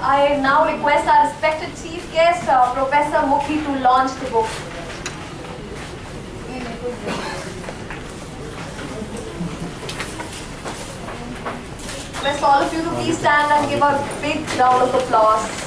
I now request our respected chief guest, Professor Mukhi, to launch the book. Request all of you to please stand and give a big round of applause.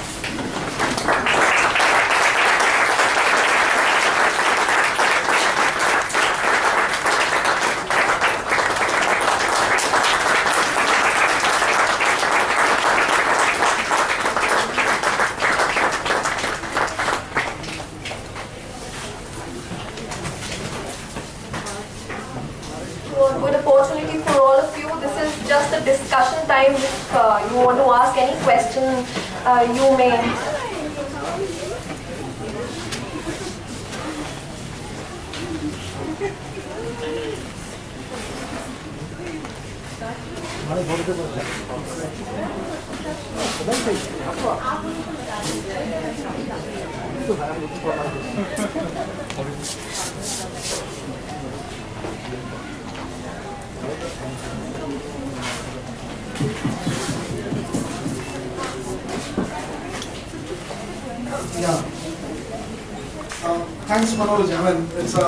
Good opportunity for all of you. This is just a discussion time. If you want to ask any question, you may. Yeah. Thanks, Manoj. I mean, it's a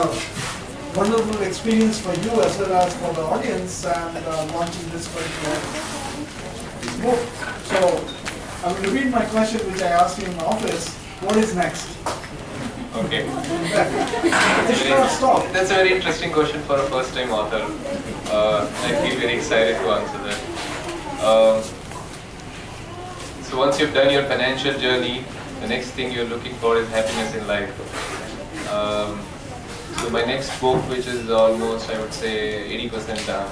wonderful experience for you as well as for the audience and launching this particular book. So, I'm going to read my question which I asked you in the office. What is next? Okay. It should not stop. That's a very interesting question for a first-time author. I feel very excited to answer that. So once you've done your financial journey, the next thing you're looking for is happiness in life. So my next book, which is almost, I would say, 80% done,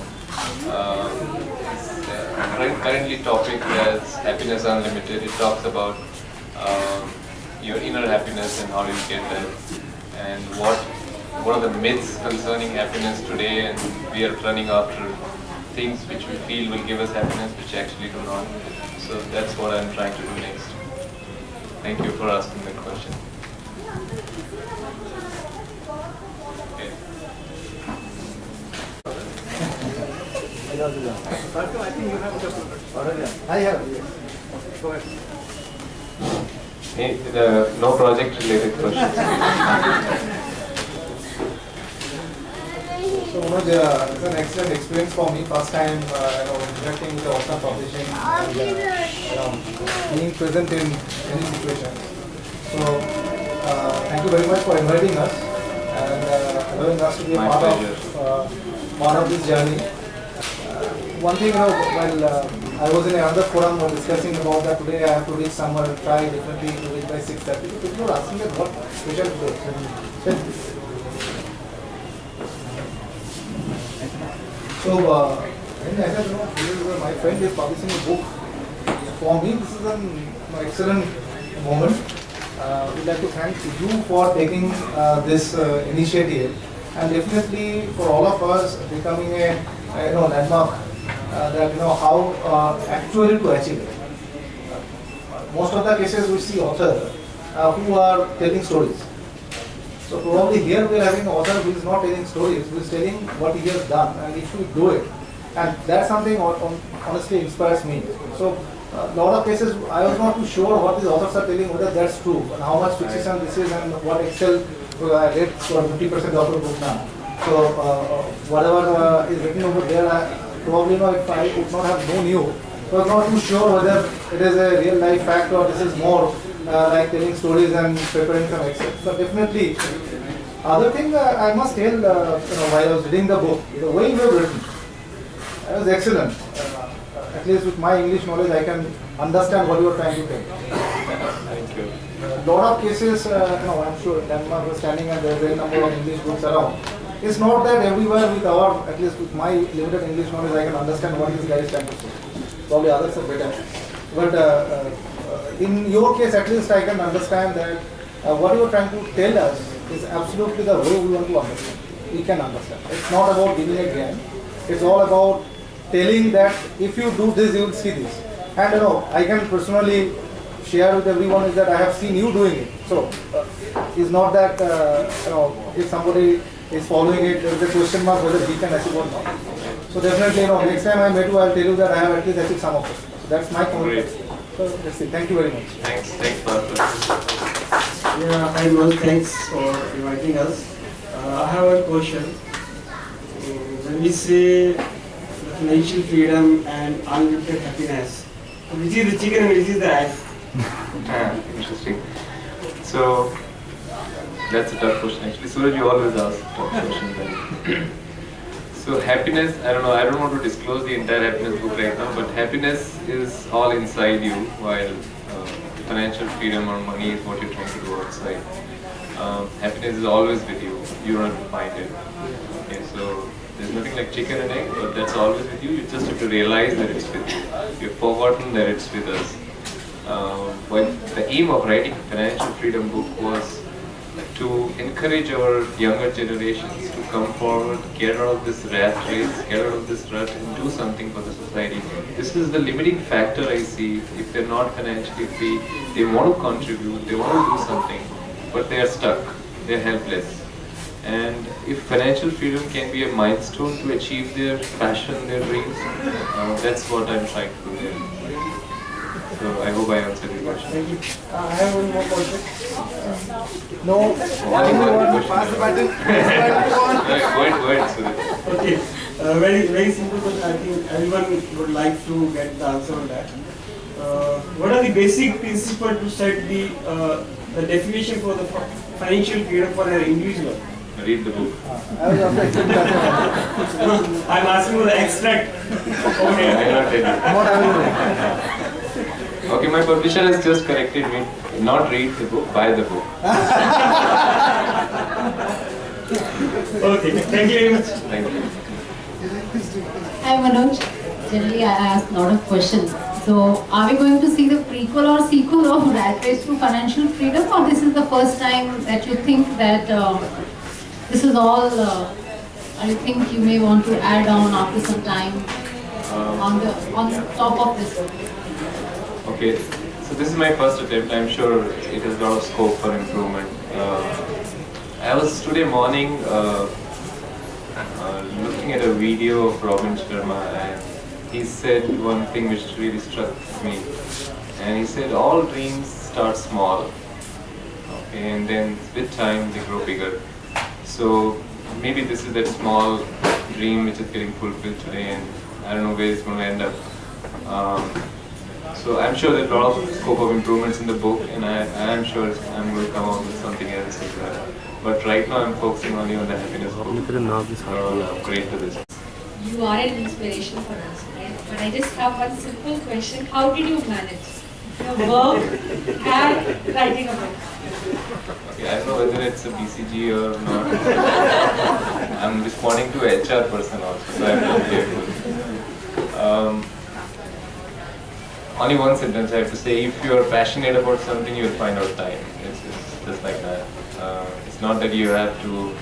is currently topic as Happiness Unlimited. It talks about your inner happiness and how you get that, and what are the myths concerning happiness today, and we are running after things which we feel will give us happiness, which actually do not. So that's what I'm trying to do next. Thank you for asking that question. Okay. I think you have I have. Go ahead. Hey, no project-related questions. So Manoj, it's an excellent experience for me. First time, interacting with the Awesome Publishing and being present in any situation. So thank you very much for inviting us and allowing us to be a part of this journey. One thing, while I was in another forum discussing about that today I have to reach somewhere and try differently to reach by 6:30. People were asking that what special today. So, when I said, my friend is publishing a book. For me, this is an excellent moment. We'd like to thank you for taking this initiative, and definitely for all of us becoming a landmark that how actually to achieve it. Most of the cases we see authors who are telling stories. So probably here we are having an author who is not telling stories, who is telling what he has done, and if we do it, and that's something honestly inspires me. So a lot of cases I was not too sure what these authors are telling, whether that's true, and how much fiction this is, and what Excel I read for 50% of the book now. So whatever is written over there, probably if I would not have known you, I was not too sure whether it is a real life fact or this is more like telling stories and preparing some Excel. So definitely, other thing I must tell, while I was reading the book, the way you have written, it was excellent. At least with my English knowledge, I can understand what you are trying to tell. Thank you. A lot of cases, I'm sure Denmark was standing and there is a number of English books around. It's not that everywhere with at least with my limited English knowledge, I can understand what this guy is trying to say. Probably others are better. But in your case, at least I can understand that what you are trying to tell us is absolutely the way we want to understand. We can understand. It's not about giving a game. It's all about telling that if you do this, you will see this. And I can personally share with everyone is that I have seen you doing it. So it's not that if somebody is following it, there is a question mark whether he can achieve or not. So definitely, next time I meet you, I will tell you that I have at least achieved some of it. So that's my commitment. So So that's it. Thank you very much. Thanks, Partha. Yeah, hi Manoj, thanks for inviting us. I have a question. When we say the financial freedom and unlimited happiness, which is the chicken and which is the egg? Interesting. So that's a tough question actually. Suraj, you always ask tough questions. Then. So happiness, I don't want to disclose the entire happiness book right now, but happiness is all inside you, while financial freedom or money is what you're trying to do outside. Happiness is always with you. You don't have to find it. Okay, so there's nothing like chicken and egg, but that's always with you. You just have to realize that it's with you. You've forgotten that it's with us. Well, the aim of writing Financial Freedom book was to encourage our younger generations to come forward, get out of this rat race, get out of this rut and do something for the society. This is the limiting factor I see. If they're not financially free, they want to contribute, they want to do something, but they are stuck, they're helpless. And if financial freedom can be a milestone to achieve their passion, their dreams, that's what I'm trying to do there. So I hope I answered your question. Thank you. I have one more question. No. Only one Pass the question. button. Go ahead, Suraj. Okay, very simple question. I think everyone would like to get the answer on that. What are the basic principles to set the definition for the financial freedom for an individual? Read the book. I was after accepting that. I'm asking for the extract. I Okay. will not tell you. What I will do. Okay, my publisher has just corrected me. Not read the book, buy the book. Okay. Thank you very much. Thank you. Hi Manoj, generally I ask a lot of questions. So are we going to see the prequel or sequel of Rat Race to Financial Freedom, or this is the first time that you think that this is all, or you think you may want to add on after some time on top of this? Okay, so this is my first attempt. I'm sure it has a lot of scope for improvement. I was today morning looking at a video of Robin Sharma, and he said one thing which really struck me. And he said all dreams start small, okay, and then with time they grow bigger. So maybe this is that small dream which is getting fulfilled today, and I don't know where it's going to end up. So I'm sure there's a lot of scope of improvements in the book, and I am sure I'm going to come out with something else as well. But right now I'm focusing only on the happiness book. Great for this. You are an inspiration for us, right? But I just have one simple question. How did you manage your work and writing a book? Okay, I don't know whether it's a BCG or not. I'm responding to HR person also, so I'm not careful. Only one sentence I have to say: if you are passionate about something, you will find out time. It's just like that. It's not that you have to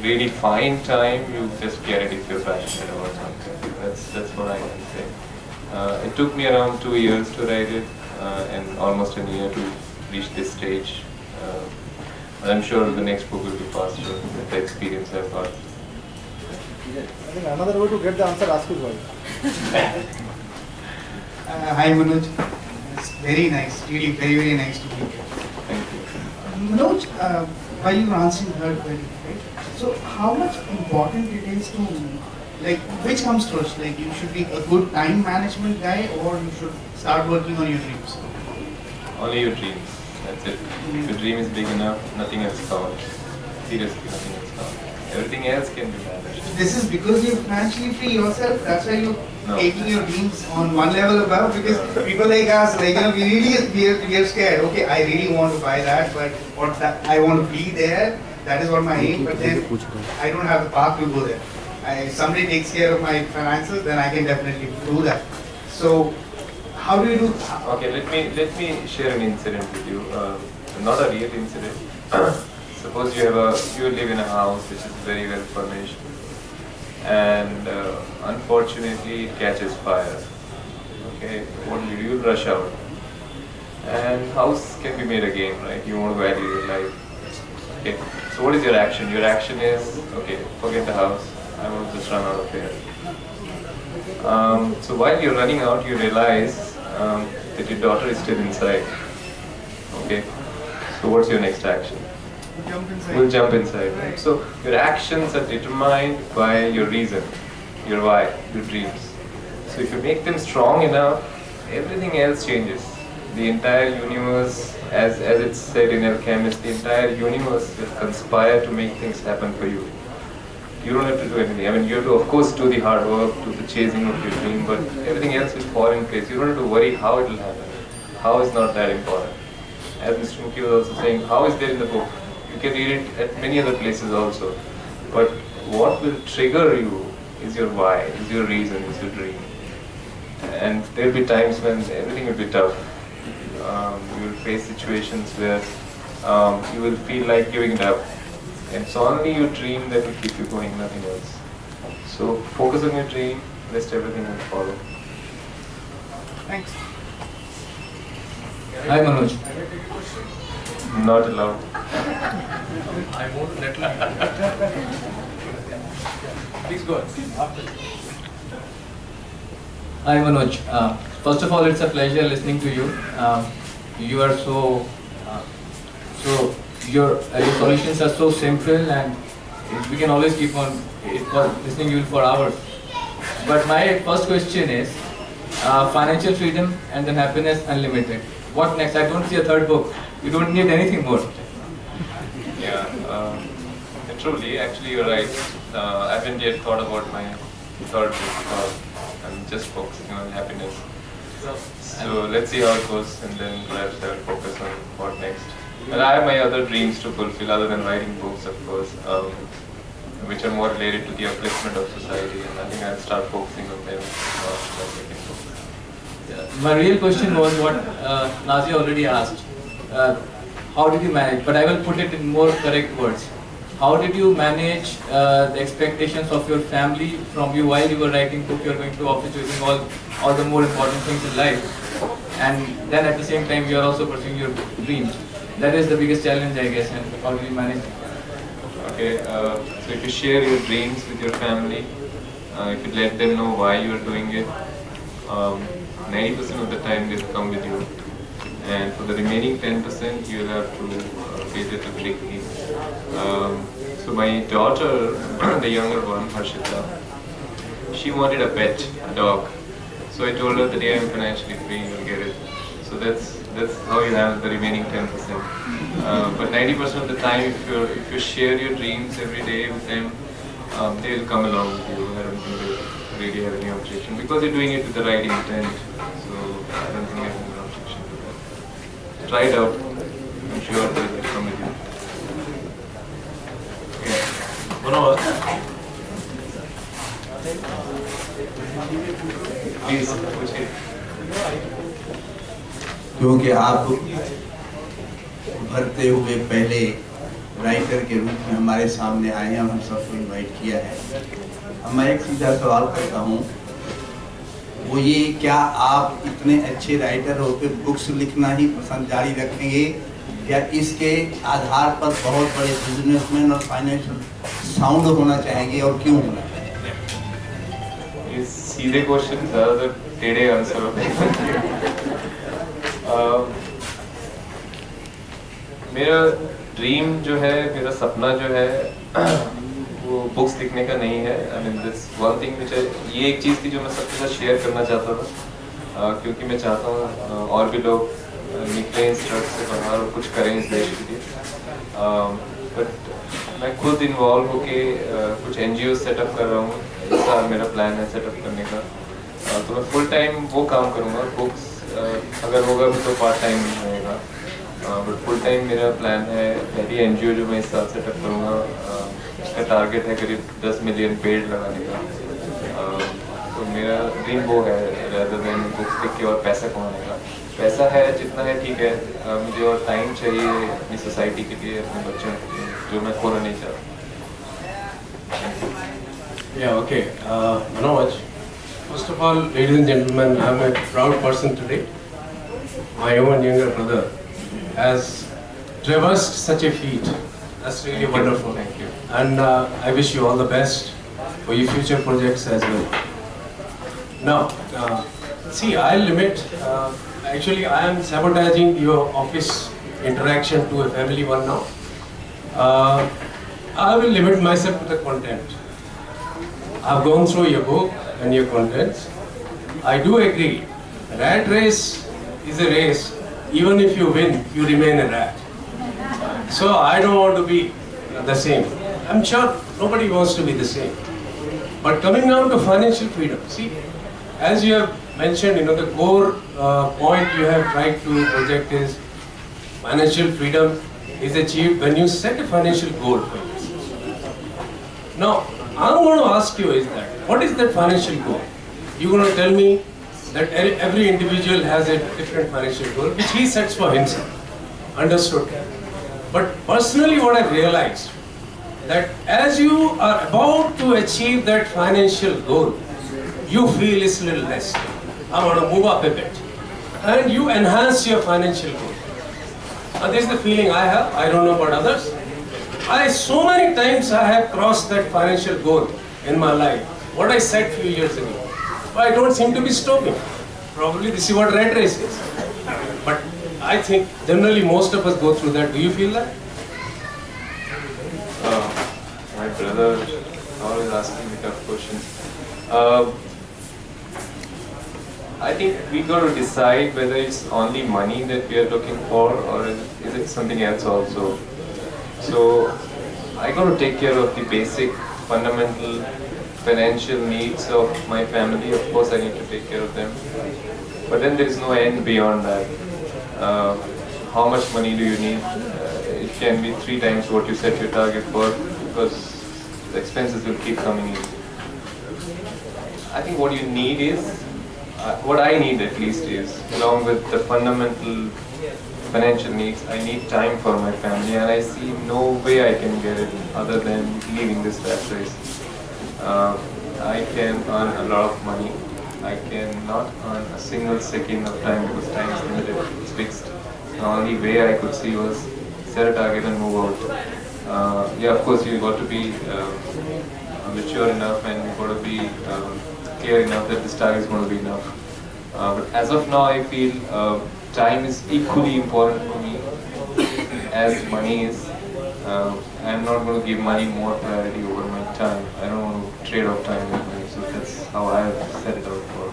really find time. You just get it if you're passionate about something. That's what I can say. It took me around 2 years to write it, and almost a year to reach this stage. But I'm sure the next book will be faster with the experience I've got. I think another way to get the answer, ask his wife. Hi Manoj, it's very nice, really very nice to meet you. Thank you. Manoj, while you were answering her query, right? So how much important it is to, like, which comes first? Like, you should be a good time management guy, or you should start working on your dreams? Only your dreams. That's it. If your dream is big enough, nothing else counts. Seriously, nothing else counts. Everything else can be managed. This is because you're financially free yourself, that's why you're No. taking your dreams on one level above, because people like us, like, we are scared. Okay, I really want to buy that, but what that, I want to be there, that is what my aim, but then I don't have the path to go there. If somebody takes care of my finances, then I can definitely do that. So, how do you do? Okay, let me share an incident with you. Not a real incident. Suppose you live in a house which is very well furnished, and unfortunately it catches fire. Okay, what do? You'll rush out, and house can be made again, right? You want to value your life. Okay, so what is your action? Your action is, okay, forget the house. I want to just run out of here. So while you're running out, you realize that your daughter is still inside. Okay. So what's your next action? Jump inside. We'll jump inside. Right? So your actions are determined by your reason, your why, your dreams. So if you make them strong enough, everything else changes. The entire universe, as it's said in Alchemist, the entire universe will conspire to make things happen for you. You don't have to do anything. I mean, you have to, of course, do the hard work, do the chasing of your dream, but everything else will fall in place. You don't have to worry how it will happen. How is not that important. As Mr. Mukhi was also saying, how is there in the book? You can read it at many other places also. But what will trigger you is your why, is your reason, is your dream. And there will be times when everything will be tough. You will face situations where you will feel like giving it up. And it's only your dream that will keep you going, nothing else. So focus on your dream, rest everything will follow. Thanks. Hi Manoj. Not allowed. I won't let you. Please go ahead. Hi Manoj. First of all, it's a pleasure listening to you. You are your solutions are so simple, and we can always keep on listening to you for hours. But my first question is financial freedom and then happiness unlimited. What next? I don't see a third book. You don't need anything more. Yeah, truly, actually you're right. I haven't yet thought about my third book. I'm just focusing on happiness. So let's see how it goes, and then perhaps I will focus on what next. And I have my other dreams to fulfill other than writing books, of course, which are more related to the upliftment of society, and I think I'll start focusing on them while writing books. My real question was what Nazi already asked. How did you manage? But I will put it in more correct words. How did you manage the expectations of your family from you while you were writing book? You're going to office, you're doing all the more important things in life, and then at the same time you are also pursuing your dreams. That is the biggest challenge, I guess. And how do you manage it? Okay, so if you share your dreams with your family, if you let them know why you are doing it, 90% of the time they'll come with you. And for the remaining 10%, you'll have to be a little tricky. So my daughter, the younger one, Harshita, she wanted a pet, a dog. So I told her the day I'm financially free, you'll get it. So that's how you have the remaining 10%. But 90% of the time, if you share your dreams every day with them, they'll come along with you. I don't think they really have any objection because you're doing it with the right intent. So I don't think they have any objection to that. Try it out. I'm sure they'll come with you. Please, पूछिए. क्योंकि आप भरते हुए पहले writer के रूप में हमारे सामने आए हैं, हम सबको इनवाइट किया है. अब मैं एक सीधा सवाल करता हूँ, वो ये, क्या आप इतने अच्छे राइटर होकर बुक्स लिखना ही पसंद जारी रखेंगे या इसके आधार पर बहुत बड़े बिजनेसमैन और फाइनेंशियल साउंड होना चाहेंगे, और क्यों होना चाहिए? ये सीधे क्वेश्चन ज़्यादातर टेढ़े आंसर होते हैं. मेरा ड्रीम जो है, मेरा सपना जो है, वो बुक्स लिखने का नहीं है. I mean this one thing which ये एक चीज़ थी जो मैं सबके साथ शेयर करना चाहता था, क्योंकि मैं चाहता हूँ और भी लोग निकलें इस ट्रक से बाहर और कुछ करें इस देश के लिए. बट मैं खुद इन्वॉल्व होके कुछ NGO सेटअप कर रहा हूँ. इस साल मेरा प्लान है सेटअप करने का. तो मैं फुल टाइम वो काम करूँगा. बुक्स अगर होगा भी तो पार्ट टाइम नहीं रहेगा, बट फुल टाइम मेरा प्लान है. पहली NGO जो मैं इस साल सेटअप करूँगा, उसका टारगेट है करीब 10 मिलियन पेड़ लगाने का. तो मेरा ड्रीम वो है, rather than बुक्स लिख के और पैसा कमाने का. पैसा है जितना है ठीक है, मुझे और टाइम चाहिए अपनी सोसाइटी के लिए, अपने बच्चों के लिए, जो मैं खोना नहीं चाहता. Yeah, okay. Manoj, first of all, ladies and gentlemen, I'm a proud person today. My own younger brother has traversed such a feat. That's really wonderful. Thank you. And I wish you all the best for your future projects as well. Now, see, I'll limit, actually I am sabotaging your office interaction to a family one now. I will limit myself to the content. I've gone through your book and your contents. I do agree, rat race is a race. Even if you win, you remain a rat. So I don't want to be the same. I'm sure nobody wants to be the same. But coming down to financial freedom, see, as you have mentioned, the core point you have tried to project is financial freedom is achieved when you set a financial goal for yourself. Now, I'm going to ask you is that, what is that financial goal? You're going to tell me that every individual has a different financial goal which he sets for himself. Understood. But personally what I realized, that as you are about to achieve that financial goal, you feel it's a little less. I want to move up a bit. And you enhance your financial goal. And this is the feeling I have. I don't know about others. So many times I have crossed that financial goal in my life, what I said few years ago. But I don't seem to be stopping. Probably this is what rat race is. But I think generally most of us go through that. Do you feel that? My brother always asking me tough questions. I think we got to decide whether it's only money that we are looking for, or is it something else also. So I got to take care of the basic, fundamental financial needs of my family. Of course, I need to take care of them. But then there is no end beyond that. How much money do you need? It can be 3 times what you set your target for, because the expenses will keep coming in. I think what you need is, what I need at least is, along with the fundamental financial needs, I need time for my family, and I see no way I can get it other than leaving this rat race. I can earn a lot of money. I cannot earn a single second of time because time is limited, it's fixed. The only way I could see was set a target and move out. Yeah, of course, you got to be mature enough, and you got to be clear enough that this target is going to be enough. But as of now, I feel time is equally important for me as money is. I'm not going to give money more priority over my time. I don't want to trade off time with money, so that's how I have set it out for.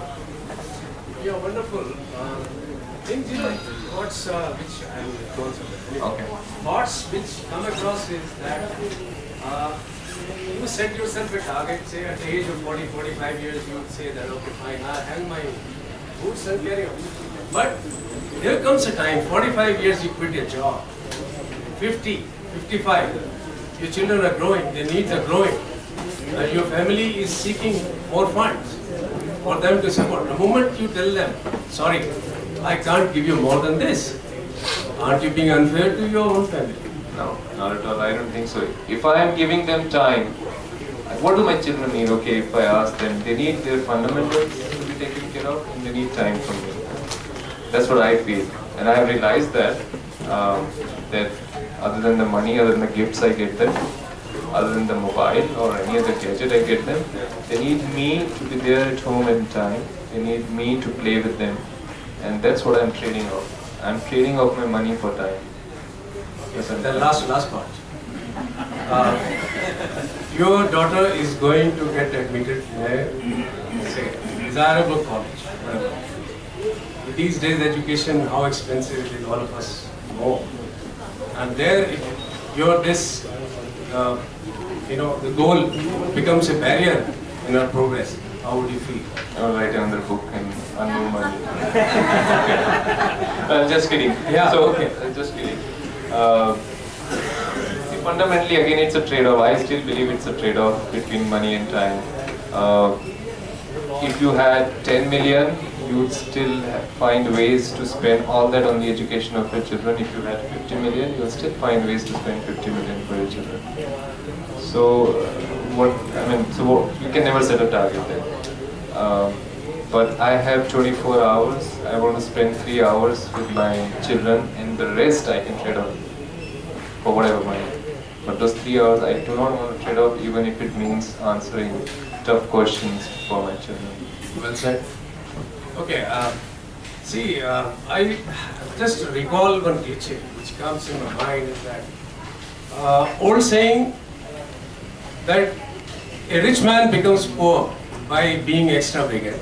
Yeah, wonderful. Things, thoughts which I will go through. Okay. Thoughts which come across is that you set yourself a target, say at the age of 40, 45 years, you would say that, okay, fine, I hang my boots and carry on. But there comes a time, 45 years you quit your job, 50, 55, your children are growing, their needs are growing, and your family is seeking more funds for them to support. The moment you tell them, sorry, I can't give you more than this, aren't you being unfair to your own family? No, not at all. I don't think so. If I am giving them time, what do my children need? Okay, if I ask them, they need their fundamentals to be taken care of, and they need time from me. That's what I feel, and I have realized that that other than the money, other than the gifts I get them, other than the mobile or any other gadget I get them, they need me to be there at home in time. They need me to play with them, and that's what I'm trading off. I'm trading off my money for time. The last part. Your daughter is going to get admitted in a desirable college. Whatever. These days, education, how expensive it is, all of us know. And there, if the goal becomes a barrier in our progress. How would you feel? I'll write another book and earn more money. I'm just kidding. Yeah. So, okay. Just kidding. Fundamentally, again, it's a trade-off. I still believe it's a trade-off between money and time. If you had 10 million, you would still find ways to spend all that on the education of your children. If you had 50 million, you will still find ways to spend 50 million for your children. So, you can never set a target there. But I have 24 hours. I want to spend 3 hours with my children, and the rest I can trade off for whatever money. But those 3 hours I do not want to trade off, even if it means answering tough questions for my children. Well said. Okay, I just recall one teaching which comes in my mind is that old saying that a rich man becomes poor by being extravagant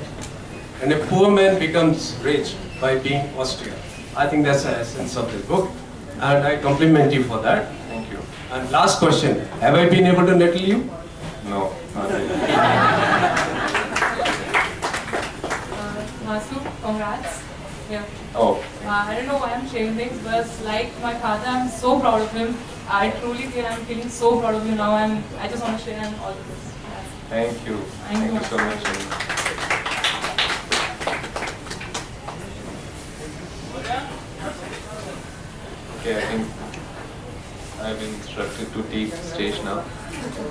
and a poor man becomes rich by being austere. I think that's the essence of this book and I compliment you for that. Thank you. And last question, have I been able to nettle you? No, not really. Masu, congrats. Yeah. Oh, I don't know why I'm sharing things, but like my father, I'm so proud of him. I truly feel I'm feeling so proud of you now, and I just want to share all of this. thank you. Thank you so much. Okay, I think I've been instructed to take the stage now.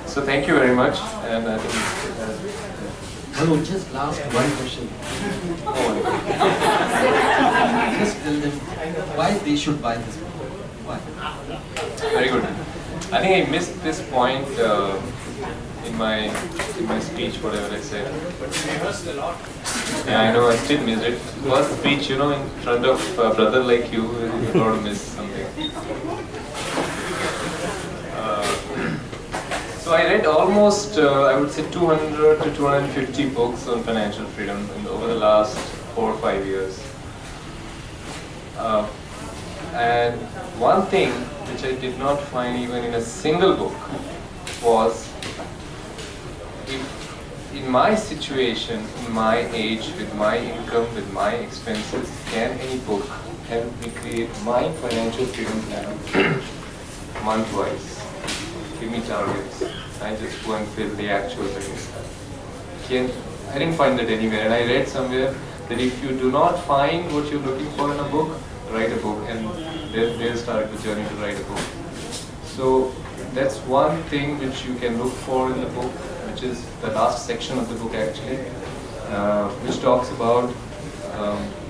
So thank you very much, and I think Hello, just last one question. Just tell them why they should buy this book. Why? very good. I think I missed this point in my speech, whatever I said. Yeah, I know, I still missed it. First speech, you know, in front of a brother like you, you're going to miss something. So I read almost, I would say 200 to 250 books on financial freedom over the last 4 or 5 years. And one thing which I did not find even in a single book was, if in my situation, in my age, with my income, with my expenses, can any book help me create my financial freedom plan month-wise? Give me targets. I just go and fill the actual things. I didn't find that anywhere, and I read somewhere that if you do not find what you're looking for in a book, write a book, and they'll start the journey to write a book. So that's one thing which you can look for in the book, which is the last section of the book actually, which talks about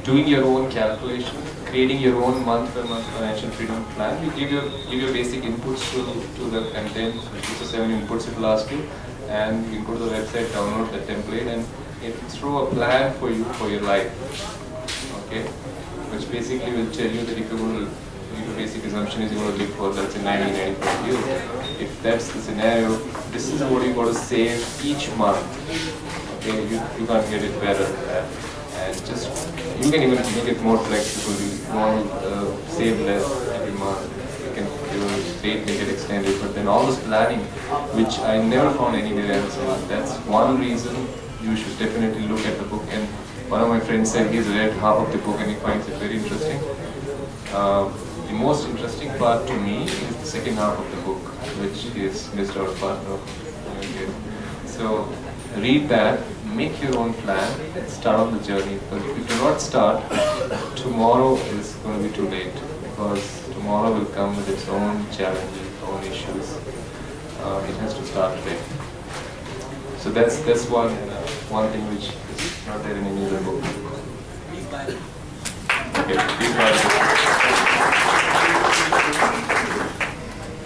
doing your own calculation, creating your own month-by-month financial freedom plan. You give your basic inputs to the content, which is 7 inputs it will ask you, and you can go to the website, download the template, and it will throw a plan for you for your life. Okay, which basically will tell you that if you're going to, your basic assumption is you're going to live for, let's say, 90-95 years. If that's the scenario, this is what you got to save each month. Okay, you can't get it better than that. And just, you can even make it more flexible. You want to save less every month. You can make it extended, but then all this planning, which I never found anywhere else, and that's one reason you should definitely look at the book. And one of my friends said he's read half of the book and he finds it very interesting. The most interesting part to me is the second half of the book, which is missed out part of. So read that, make your own plan, and start on the journey. But if you do not start, tomorrow is going to be too late, because tomorrow will come with its own challenges, own issues. It has to start today. So that's one thing which is not there in any other book. Okay, please buy the book.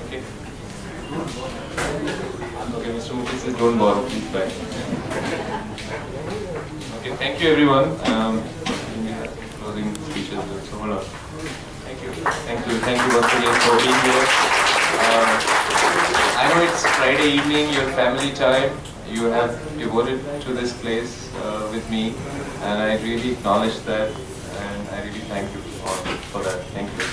Okay. Okay, Mr. Mukhi says don't borrow, please buy. Okay, thank you everyone. We have closing speeches, so hold on. Thank you. Thank you once again for being here. I know it's Friday evening, your family time. You have devoted to this place with me, and I really acknowledge that, and I really thank you all for that. Thank you.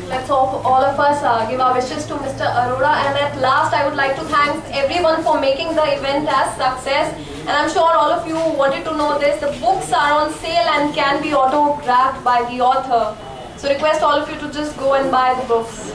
Let's hope all of us give our wishes to Mr. Arora, and at last I would like to thank everyone for making the event as success. And I'm sure all of you wanted to know this. The books are on sale and can be autographed by the author. So request all of you to just go and buy the books.